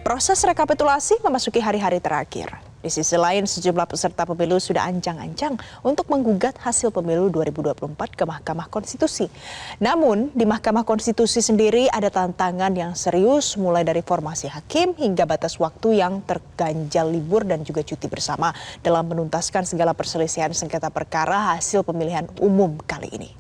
Proses rekapitulasi memasuki hari-hari terakhir. Di sisi lain, sejumlah peserta pemilu sudah ancang-ancang untuk menggugat hasil pemilu 2024 ke Mahkamah Konstitusi. Namun, di Mahkamah Konstitusi sendiri ada tantangan yang serius mulai dari formasi hakim hingga batas waktu yang terganjal libur dan juga cuti bersama dalam menuntaskan segala perselisihan sengketa perkara hasil pemilihan umum kali ini.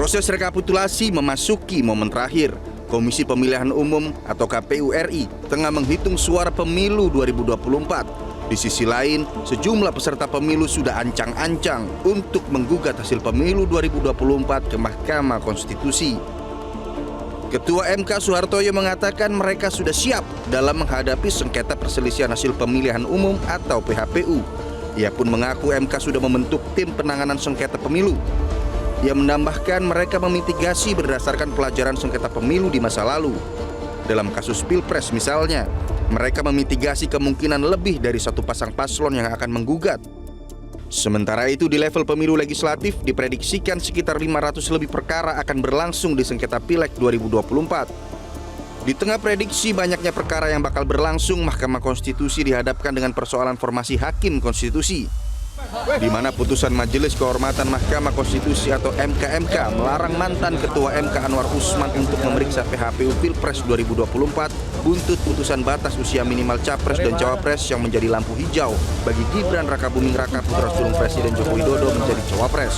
Proses rekapitulasi memasuki momen terakhir. Komisi Pemilihan Umum atau KPU RI tengah menghitung suara pemilu 2024. Di sisi lain, sejumlah peserta pemilu sudah ancang-ancang untuk menggugat hasil pemilu 2024 ke Mahkamah Konstitusi. Ketua MK Soehartoyo mengatakan mereka sudah siap dalam menghadapi sengketa perselisihan hasil pemilihan umum atau PHPU. Ia pun mengaku MK sudah membentuk tim penanganan sengketa pemilu. Ia menambahkan mereka memitigasi berdasarkan pelajaran sengketa pemilu di masa lalu. Dalam kasus Pilpres misalnya, mereka memitigasi kemungkinan lebih dari satu pasang paslon yang akan menggugat. Sementara itu di level pemilu legislatif diprediksikan sekitar 500 lebih perkara akan berlangsung di sengketa Pileg 2024. Di tengah prediksi banyaknya perkara yang bakal berlangsung, Mahkamah Konstitusi dihadapkan dengan persoalan formasi hakim konstitusi, di mana putusan Majelis Kehormatan Mahkamah Konstitusi atau MKMK melarang mantan Ketua MK Anwar Usman untuk memeriksa PHPU Pilpres 2024 buntut putusan batas usia minimal Capres dan Cawapres yang menjadi lampu hijau bagi Gibran Rakabuming Raka putra sulung Presiden Joko Widodo menjadi Cawapres.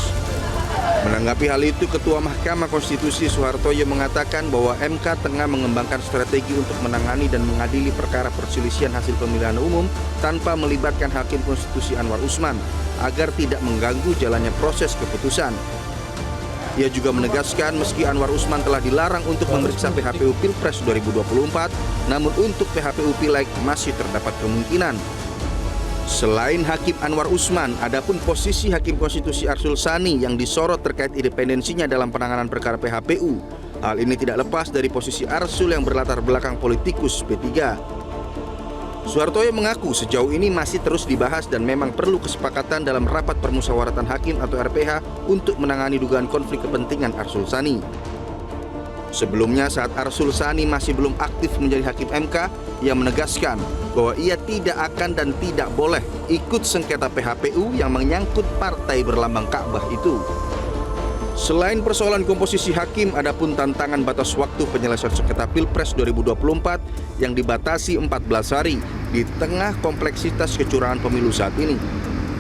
Menanggapi hal itu, Ketua Mahkamah Konstitusi Soehartoyo mengatakan bahwa MK tengah mengembangkan strategi untuk menangani dan mengadili perkara perselisihan hasil pemilihan umum tanpa melibatkan Hakim Konstitusi Anwar Usman agar tidak mengganggu jalannya proses keputusan. Ia juga menegaskan meski Anwar Usman telah dilarang untuk memeriksa PHPU Pilpres 2024, namun untuk PHPU Pileg masih terdapat kemungkinan. Selain Hakim Anwar Usman, adapun posisi Hakim Konstitusi Arsul Sani yang disorot terkait independensinya dalam penanganan perkara PHPU. Hal ini tidak lepas dari posisi Arsul yang berlatar belakang politikus P3. Soehartoyo mengaku sejauh ini masih terus dibahas dan memang perlu kesepakatan dalam rapat permusyawaratan hakim atau RPH untuk menangani dugaan konflik kepentingan Arsul Sani. Sebelumnya saat Arsul Sani masih belum aktif menjadi Hakim MK, ia menegaskan bahwa ia tidak akan dan tidak boleh ikut sengketa PHPU yang menyangkut partai berlambang Ka'bah itu. Selain persoalan komposisi hakim, adapun tantangan batas waktu penyelesaian sengketa Pilpres 2024 yang dibatasi 14 hari di tengah kompleksitas kecurangan pemilu saat ini.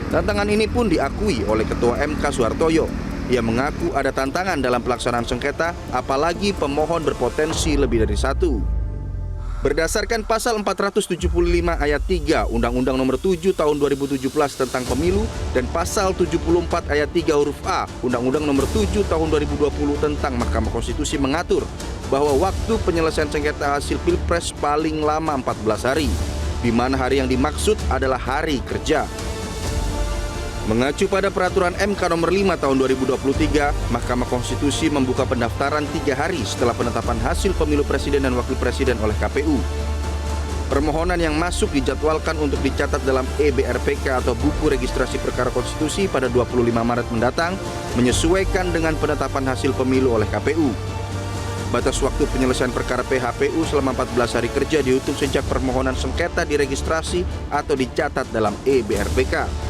Tantangan ini pun diakui oleh Ketua MK Soehartoyo. Ia mengaku ada tantangan dalam pelaksanaan sengketa, apalagi pemohon berpotensi lebih dari satu. Berdasarkan pasal 475 ayat 3 Undang-Undang Nomor 7 Tahun 2017 tentang Pemilu dan pasal 74 ayat 3 huruf A Undang-Undang Nomor 7 Tahun 2020 tentang Mahkamah Konstitusi mengatur bahwa waktu penyelesaian sengketa hasil Pilpres paling lama 14 hari, di mana hari yang dimaksud adalah hari kerja. Mengacu pada peraturan MK nomor 5 tahun 2023, Mahkamah Konstitusi membuka pendaftaran 3 hari setelah penetapan hasil pemilu presiden dan wakil presiden oleh KPU. Permohonan yang masuk dijadwalkan untuk dicatat dalam EBRPK atau Buku Registrasi Perkara Konstitusi pada 25 Maret mendatang, menyesuaikan dengan penetapan hasil pemilu oleh KPU. Batas waktu penyelesaian perkara PHPU selama 14 hari kerja dihitung sejak permohonan sengketa diregistrasi atau dicatat dalam EBRPK.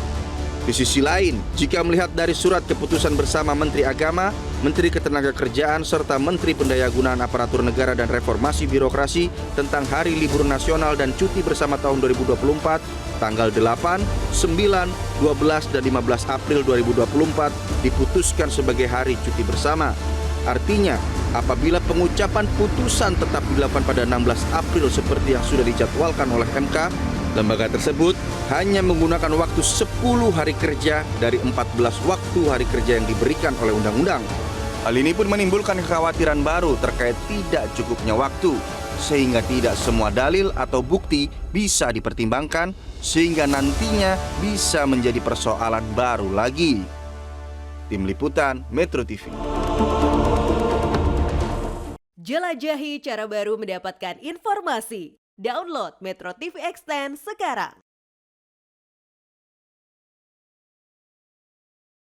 Di sisi lain, jika melihat dari surat keputusan bersama Menteri Agama, Menteri Ketenagakerjaan, serta Menteri Pendayagunaan Aparatur Negara dan Reformasi Birokrasi tentang Hari Libur Nasional dan Cuti Bersama tahun 2024, tanggal 8, 9, 12, dan 15 April 2024 diputuskan sebagai hari cuti bersama. Artinya, apabila pengucapan putusan tetap dilakukan pada 16 April seperti yang sudah dijadwalkan oleh MK, lembaga tersebut hanya menggunakan waktu 10 hari kerja dari 14 waktu hari kerja yang diberikan oleh undang-undang. Hal ini pun menimbulkan kekhawatiran baru terkait tidak cukupnya waktu, sehingga tidak semua dalil atau bukti bisa dipertimbangkan, sehingga nantinya bisa menjadi persoalan baru lagi. Tim Liputan Metro TV. Jelajahi cara baru mendapatkan informasi. Download Metro TV Extend sekarang.